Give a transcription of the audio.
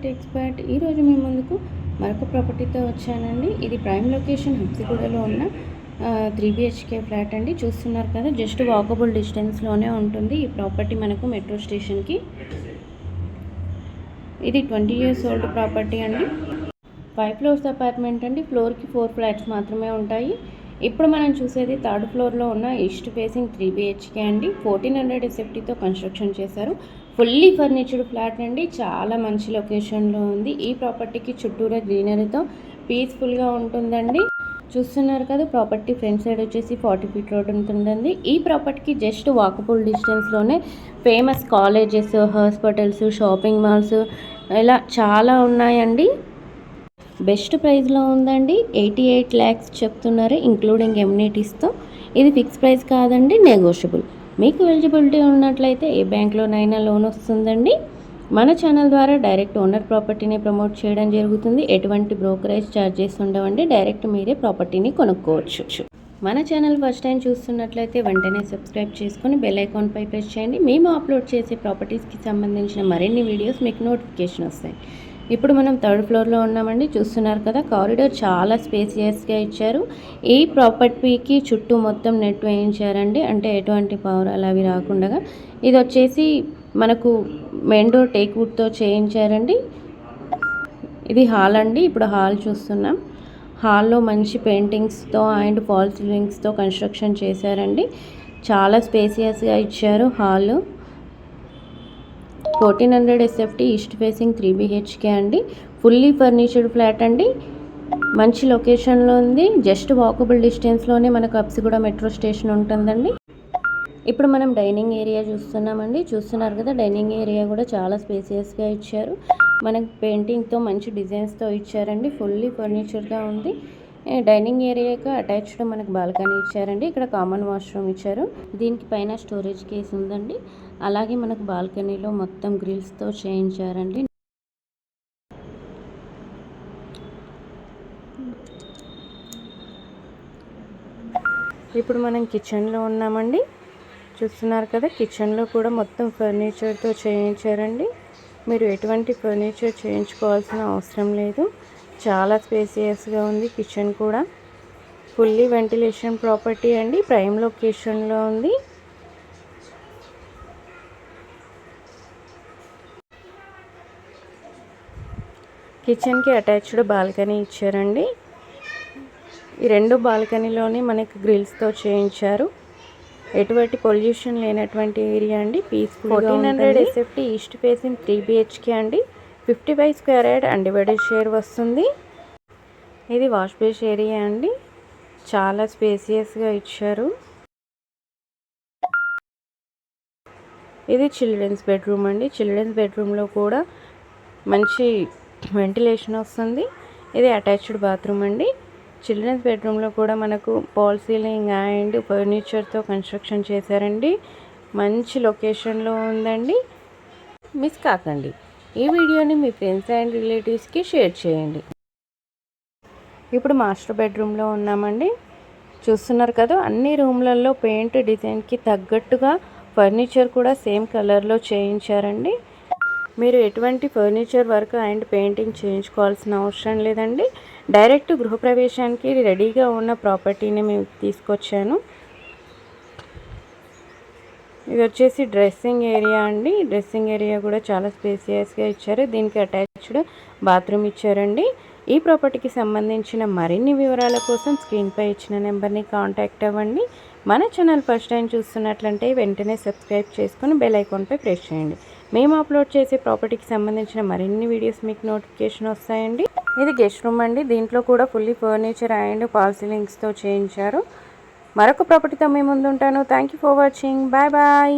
Property expert. ఈరోజు మీ ముందుకు మరొక ప్రాపర్టీతో వచ్చానండి. ఇది ప్రైమ్ లొకేషన్ హబ్సిగూడలో ఉన్న 3 BHK ఫ్లాట్ అండి. చూస్తున్నారు కదా, జస్ట్ వాకబుల్ డిస్టెన్స్లోనే ఉంటుంది ఈ ప్రాపర్టీ మనకు మెట్రో స్టేషన్కి. ఇది 20 years ఓల్డ్ ప్రాపర్టీ అండి. 5 floors అపార్ట్మెంట్ అండి. ఫ్లోర్కి 4 ఫ్లాట్స్ మాత్రమే ఉంటాయి. ఇప్పుడు మనం చూసేది 3rd ఫ్లోర్లో ఉన్న ఈస్ట్ ఫేసింగ్ 3 BHK అండి. 1400 SFTతో కన్స్ట్రక్షన్ చేశారు. ఫుల్లీ ఫర్నిచర్డ్ ఫ్లాట్ అండి. చాలా మంచి లొకేషన్లో ఉంది. ఈ ప్రాపర్టీకి చుట్టూరా గ్రీనరీతో పీస్ఫుల్గా ఉంటుందండి. చూస్తున్నారు కదా, ప్రాపర్టీ ఫ్రంట్ సైడ్ వచ్చేసి 40 feet రోడ్ ఉంటుందండి. ఈ ప్రాపర్టీకి జస్ట్ వాకబుల్ డిస్టెన్స్లోనే famous colleges, hospitals, shopping malls ఇలా చాలా ఉన్నాయండి. బెస్ట్ ప్రైస్లో ఉందండి. 88 lakhs చెప్తున్నారు, ఇంక్లూడింగ్ ఎమ్యూనిటీస్తో. ఇది ఫిక్స్ ప్రైస్ కాదండి, నెగోషియబుల్. మీకు ఎలిజిబిలిటీ ఉన్నట్లయితే ఏ బ్యాంక్లోనైనా లోన్ వస్తుందండి. మన ఛానల్ ద్వారా డైరెక్ట్ ఓనర్ ప్రాపర్టీని ప్రమోట్ చేయడం జరుగుతుంది. ఎటువంటి బ్రోకరేజ్ ఛార్జెస్ ఉండవండి. డైరెక్ట్ మీరే ప్రాపర్టీని కొనుక్కోవచ్చు. మన ఛానల్ ఫస్ట్ టైం చూస్తున్నట్లయితే వెంటనే సబ్స్క్రైబ్ చేసుకొని బెల్ ఐకాన్పై ప్రెస్ చేయండి. మేము అప్లోడ్ చేసే ప్రాపర్టీస్కి సంబంధించిన మరిన్ని వీడియోస్ మీకు నోటిఫికేషన్ వస్తాయి. ఇప్పుడు మనం 3rd ఫ్లోర్లో ఉన్నామండి. చూస్తున్నారు కదా, కారిడార్ చాలా స్పేసియస్గా ఇచ్చారు. ఈ ప్రాపర్టీకి చుట్టూ మొత్తం నెట్ వేయించారండి, అంటే ఎటువంటి పావురాలు అవి రాకుండా. ఇది వచ్చేసి మనకు మెయిన్ డోర్ టేక్ వుడ్తో చేయించారండి. ఇది హాల్ అండి. ఇప్పుడు హాల్ చూస్తున్నాం. హాల్లో మంచి పెయింటింగ్స్తో అండ్ ఫాల్ సీలింగ్స్తో కన్స్ట్రక్షన్ చేశారండి. చాలా స్పేసియస్గా ఇచ్చారు hall. 1400 SFT east facing 3 BHK అండి. ఫుల్లీ ఫర్నిచర్డ్ ఫ్లాట్ అండి. మంచి లొకేషన్లో ఉంది. జస్ట్ వాకబుల్ డిస్టెన్స్లోనే మనకు హబ్సిగూడ మెట్రో స్టేషన్ ఉంటుందండి. ఇప్పుడు మనం డైనింగ్ ఏరియా చూస్తున్నామండి. చూస్తున్నారు కదా, డైనింగ్ ఏరియా కూడా చాలా స్పేసియస్గా ఇచ్చారు. మనకు పెయింటింగ్తో మంచి డిజైన్స్తో ఇచ్చారండి. ఫుల్లీ ఫర్నిచర్గా ఉంది. డైనింగ్ ఏరియాకి అటాచ్డ్ మనకు బాల్కనీ ఇచ్చారండి. ఇక్కడ కామన్ వాష్రూమ్ ఇచ్చారు. దీనికి పైన స్టోరేజ్ కేస్ ఉందండి. అలాగే మనకు బాల్కనీలో మొత్తం గ్రిల్స్తో చేయించారండి. ఇప్పుడు మనం కిచెన్లో ఉన్నామండి. చూస్తున్నారు కదా, కిచెన్లో కూడా మొత్తం ఫర్నిచర్తో చేయించారండి. మీరు ఎటువంటి ఫర్నిచర్ చేయించుకోవాల్సిన అవసరం లేదు. చాలా స్పేసియస్గా ఉంది కిచెన్ కూడా. ఫుల్లీ వెంటిలేషన్ ప్రాపర్టీ అండి. ప్రైమ్ లొకేషన్లో ఉంది. కిచెన్కి అటాచ్డ్ బాల్కనీ ఇచ్చారండి. ఈ 2 బాల్కనీలోనే మనకి గ్రిల్స్తో చేయించారు. ఎటువంటి పొల్యూషన్ లేనటువంటి ఏరియా అండి. Peaceful. 1400 SFT east facing 3 BHK అండి. 55 square yard అన్డివైడెడ్ షేర్ వస్తుంది. ఇది వాష్ బేస్ ఏరియా అండి. చాలా స్పేసియస్గా ఇచ్చారు. ఇది చిల్డ్రన్స్ బెడ్రూమ్ అండి. చిల్డ్రన్స్ బెడ్రూమ్లో కూడా మంచి వెంటిలేషన్ వస్తుంది. ఇది అటాచ్డ్ బాత్రూమ్ అండి. చిల్డ్రన్స్ బెడ్రూమ్లో కూడా మనకు ఫాల్ సీలింగ్ అండ్ ఫర్నిచర్తో కన్స్ట్రక్షన్ చేశారండి. మంచి లొకేషన్లో ఉందండి. మిస్ కాకండి. ఈ వీడియోని మీ ఫ్రెండ్స్ అండ్ రిలేటివ్స్కి షేర్ చేయండి. ఇప్పుడు మాస్టర్ బెడ్రూమ్లో ఉన్నామండి. చూస్తున్నారు కదా, అన్ని రూమ్లలో పెయింట్ డిజైన్కి తగ్గట్టుగా ఫర్నిచర్ కూడా సేమ్ కలర్లో చేయించారండి. మీరు ఎటువంటి ఫర్నిచర్ వర్క్ అండ్ పెయింటింగ్ చేయించుకోవాల్సిన అవసరం లేదండి. డైరెక్ట్ గృహప్రవేశానికి రెడీగా ఉన్న ప్రాపర్టీని మేము తీసుకొచ్చాను. ఇది వచ్చేసి డ్రెస్సింగ్ ఏరియా అండి. డ్రెస్సింగ్ ఏరియా కూడా చాలా స్పేసియస్గా ఇచ్చారు. దీనికి అటాచ్డ్ బాత్రూమ్ ఇచ్చారండి. ఈ ప్రాపర్టీకి సంబంధించిన మరిన్ని వివరాల కోసం స్క్రీన్పై ఇచ్చిన నెంబర్ని కాంటాక్ట్ అవ్వండి. మన ఛానల్ ఫస్ట్ టైం చూస్తున్నట్లంటే వెంటనే సబ్స్క్రైబ్ చేసుకొని బెల్ ఐకాన్పై ప్రెస్ చేయండి. మేము అప్లోడ్ చేసే ప్రాపర్టీకి సంబంధించిన మరిన్ని వీడియోస్ మీకు నోటిఫికేషన్ వస్తాయండి. ఇది గెస్ట్ రూమ్ అండి. దీంట్లో కూడా ఫుల్లీ ఫర్నిచర్ అండ్ ఫాల్ సీలింగ్స్తో చేయించారు. మరొక ప్రాపర్టీతో మీ ముందు ఉంటాను. Thank you for watching. Bye bye.